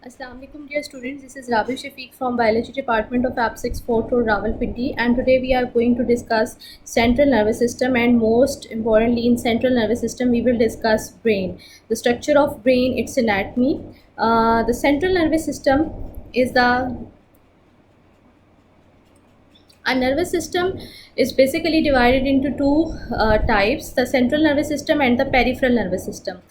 Assalamu alaikum dear students, this is Rabi Shafiq from Biology Department of App 64 to Rawalpindi, and today we are going to discuss central nervous system, and most importantly in central nervous system we will discuss brain, the structure of brain, its anatomy. The central nervous system is the a nervous system is basically divided into two types, the central nervous system and the peripheral nervous system.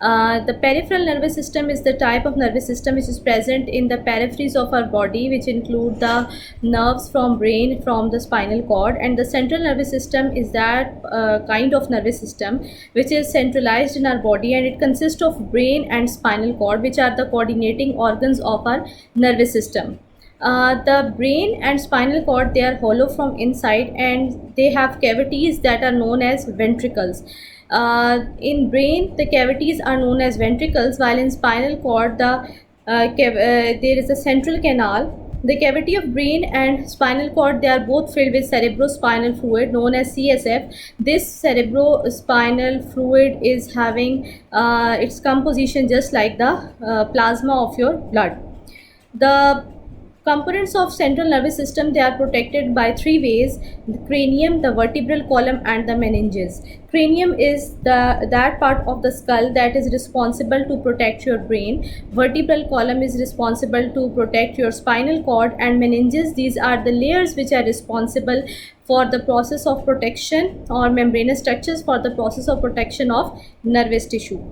The peripheral nervous system is the type of nervous system which is present in the peripheries of our body, which include the nerves from brain, from the spinal cord, and the central nervous system is that kind of nervous system which is centralized in our body, and it consists of brain and spinal cord, which are the coordinating organs of our nervous system. The brain and spinal cord, they are hollow from inside and they have cavities that are known as ventricles. In brain the cavities are known as ventricles, while in spinal cord there is a central canal. The cavity of brain and spinal cord, they are both filled with cerebrospinal fluid known as CSF. This cerebrospinal fluid is having its composition just like the plasma of your blood. The components of central nervous system, they are protected by three ways: the cranium, the vertebral column, and the meninges. Cranium is that part of the skull that is responsible to protect your brain. Vertebral column is responsible to protect your spinal cord, and meninges, these are the layers which are responsible for the process of protection, or membranous structures for the process of protection of nervous tissue.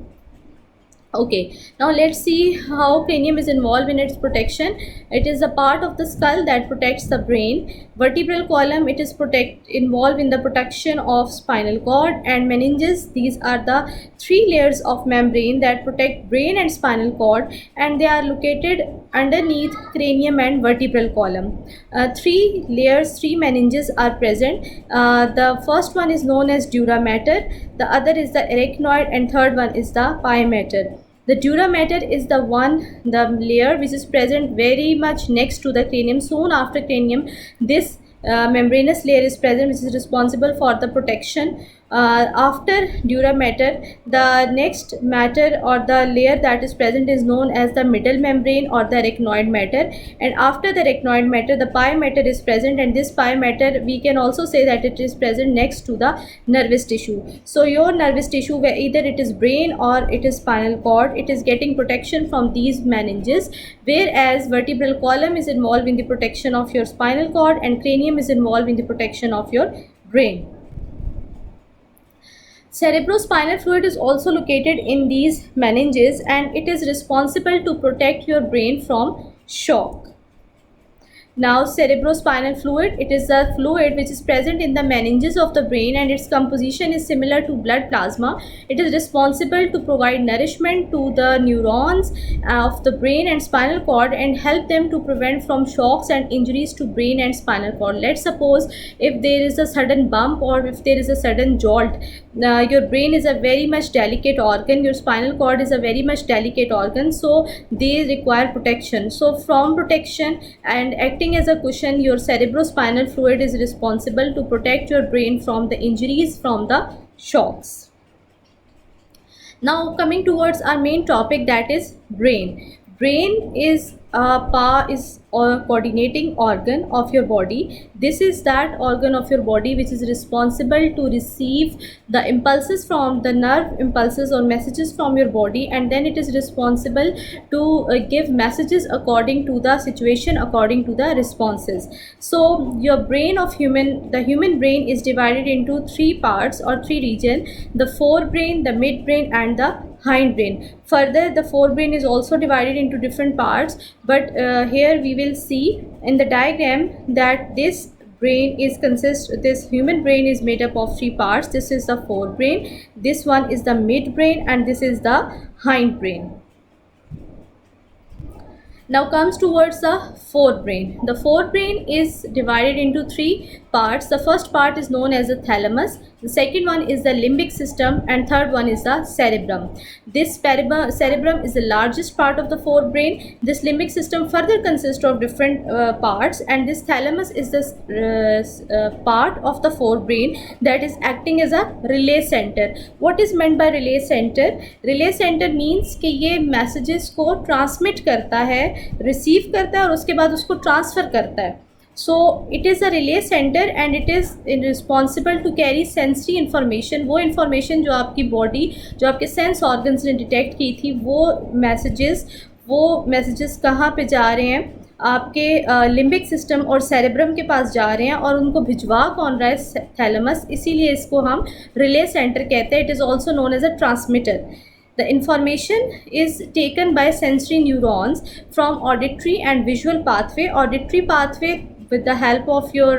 Okay, now let's see how cranium is involved in its protection. It is a part of the skull that protects the brain. Vertebral column, it is involved in the protection of spinal cord, and meninges, these are the three layers of membrane that protect brain and spinal cord, and they are located underneath cranium and vertebral column. Three layers, three meninges are present. The first one is known as dura mater, the other is the arachnoid, and third one is the pia mater. The dura mater is the layer which is present very much next to the cranium. Soon after cranium, this membranous layer is present, which is responsible for the protection. After dura mater, the next matter or the layer that is present is known as the middle membrane or the arachnoid matter, and after the arachnoid matter, the pia mater is present, and this pia mater, we can also say that it is present next to the nervous tissue. So your nervous tissue, where either it is brain or it is spinal cord, it is getting protection from these meninges, whereas vertebral column is involved in the protection of your spinal cord, and cranium is involved in the protection of your brain. Cerebrospinal fluid is also located in these meninges, and it is responsible to protect your brain from shock. Now, cerebrospinal fluid, it is a fluid which is present in the meninges of the brain, and its composition is similar to blood plasma. It is responsible to provide nourishment to the neurons of the brain and spinal cord and help them to prevent from shocks and injuries to brain and spinal cord. Let's suppose if there is a sudden bump or if there is a sudden jolt, your brain is a very much delicate organ, your spinal cord is a very much delicate organ, so they require protection. So from protection and acting as a cushion, your cerebrospinal fluid is responsible to protect your brain from the injuries, from the shocks. Now coming towards our main topic, that is brain. Brain is a coordinating organ of your body. This is that organ of your body which is responsible to receive the impulses from the nerve impulses or messages from your body, and then it is responsible to give messages according to the situation, according to the responses. So your brain of the human brain is divided into three parts or three regions: the forebrain, the midbrain, and the hindbrain. Further, the forebrain is also divided into different parts, but here we will see in the diagram that this human brain is made up of three parts. This is the forebrain, this one is the midbrain, and this is the hindbrain. Now comes towards the forebrain. The forebrain is divided into three parts. The first part is known as the thalamus, the second one is the limbic system, and third one is the cerebrum. This cerebrum is the largest part of the forebrain. This limbic system further consists of different parts, and this thalamus is this part of the forebrain that is acting as a relay center. What is meant by relay center? Relay center means कि ये messages को transmit करता है, receive करता है और उसके बाद उसको transfer करता है. So it is a relay center and it is responsible to carry sensory information. वो information जो आपकी body, जो आपके sense organs ने detect की थी, वो messages कहाँ पे जा रहे हैं? आपके लिम्बिक सिस्टम और सेरेब्रम के पास जा रहे हैं और उनको भिजवा कौन रहा है? थैलेमस. इसीलिए इसको हम रिले सेंटर कहते हैं. It is also known as a transmitter. The information is taken by sensory neurons from auditory and visual pathway. Auditory pathway with the help of your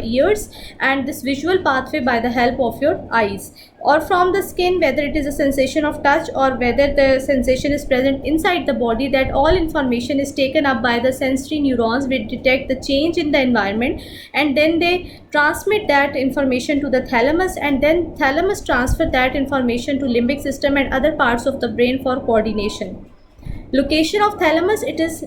ears, and this visual pathway by the help of your eyes, or from the skin, whether it is a sensation of touch or whether the sensation is present inside the body. That all information is taken up by the sensory neurons which detect the change in the environment, and then they transmit that information to the thalamus, and then thalamus transfer that information to limbic system and other parts of the brain for coordination. Location of thalamus, it is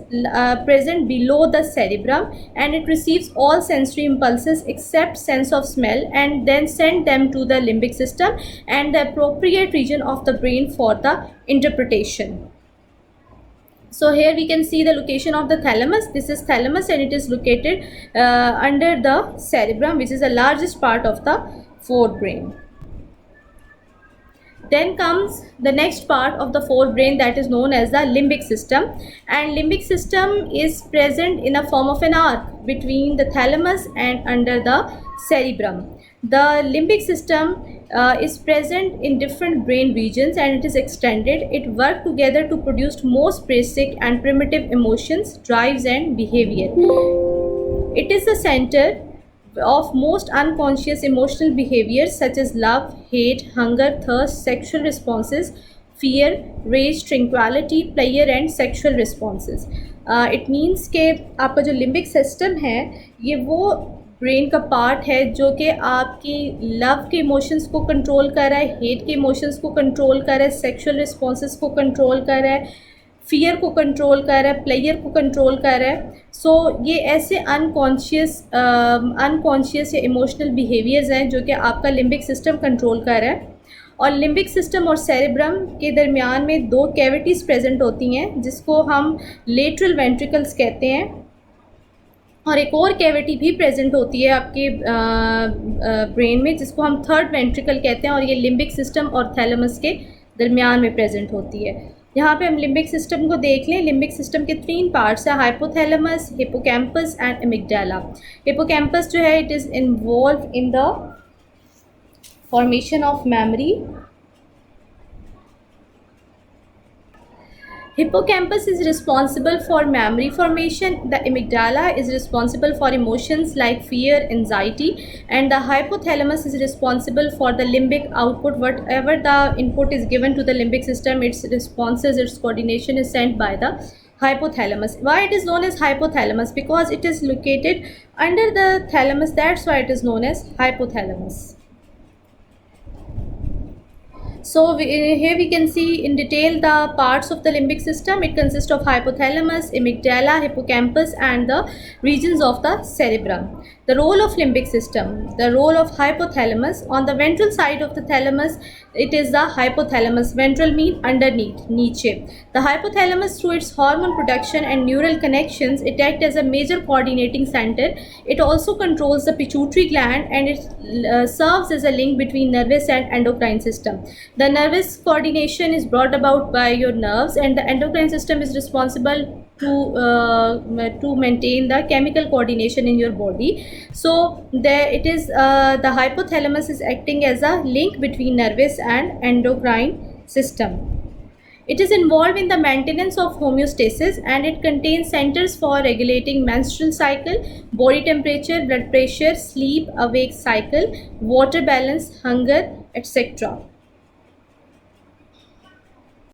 present below the cerebrum, and it receives all sensory impulses except sense of smell, and then send them to the limbic system and the appropriate region of the brain for the interpretation. So here we can see the location of the thalamus. This is thalamus and it is located under the cerebrum, which is the largest part of the forebrain. Then comes the next part of the forebrain, that is known as the limbic system, and limbic system is present in a form of an arc between the thalamus and under the cerebrum. The limbic system is present in different brain regions and it is extended. It works together to produce most basic and primitive emotions, drives and behavior. It is the center of most unconscious emotional behaviors such as love, hate, hunger, thirst, sexual responses, fear, rage, tranquility, pleasure and sexual responses. It means कि आपका जो limbic system है ये वो brain का part है जो कि आपकी लव के इमोशंस को कंट्रोल कर रहा है, हेट के इमोशंस को कंट्रोल कर रहा है, सेक्सुअल रिस्पॉन्सेस को कंट्रोल कर रहा है, फियर को कंट्रोल कर रहा है, प्लेयर को कंट्रोल कर रहा है. सो ये ऐसे अनकॉन्शियस या इमोशनल बिहेवियर्स हैं जो कि आपका लिम्बिक सिस्टम कंट्रोल कर रहा है. और लिम्बिक सिस्टम और सेरेब्रम के दरमियान में दो कैविटीज़ प्रेजेंट होती हैं जिसको हम लेटरल वेंट्रिकल्स कहते हैं, और एक और कैविटी भी प्रेजेंट होती है आपके ब्रेन में जिसको हम थर्ड वेंट्रिकल कहते हैं, और ये लिम्बिक सिस्टम और थैलेमस के दरमियान में प्रेजेंट होती है. यहाँ पे हम लिम्बिक सिस्टम को देख लें. लिम्बिक सिस्टम के 3 पार्ट्स हैं, hypothalamus, hippocampus and amygdala. Hippocampus जो है it is involve in the formation of memory. Hippocampus is responsible for memory formation. The amygdala is responsible for emotions like fear, anxiety, and the hypothalamus is responsible for the limbic output. Whatever the input is given to the limbic system, its responses, its coordination is sent by the hypothalamus. Why it is known as hypothalamus? Because it is located under the thalamus. That's why it is known as hypothalamus. So here we can see in detail the parts of the limbic system. It consists of hypothalamus, amygdala, hippocampus and the regions of the cerebrum. The role of limbic system, the role of hypothalamus. On the ventral side of the thalamus, it is the hypothalamus. Ventral mean underneath, niche. The hypothalamus, through its hormone production and neural connections, it acts as a major coordinating center. It also controls the pituitary gland and it serves as a link between nervous and endocrine system. The nervous coordination is brought about by your nerves, and the endocrine system is responsible to maintain the chemical coordination in your body. So it is the hypothalamus is acting as a link between nervous and endocrine system. It is involved in the maintenance of homeostasis and it contains centers for regulating menstrual cycle, body temperature, blood pressure, sleep, awake cycle, water balance, hunger, etc.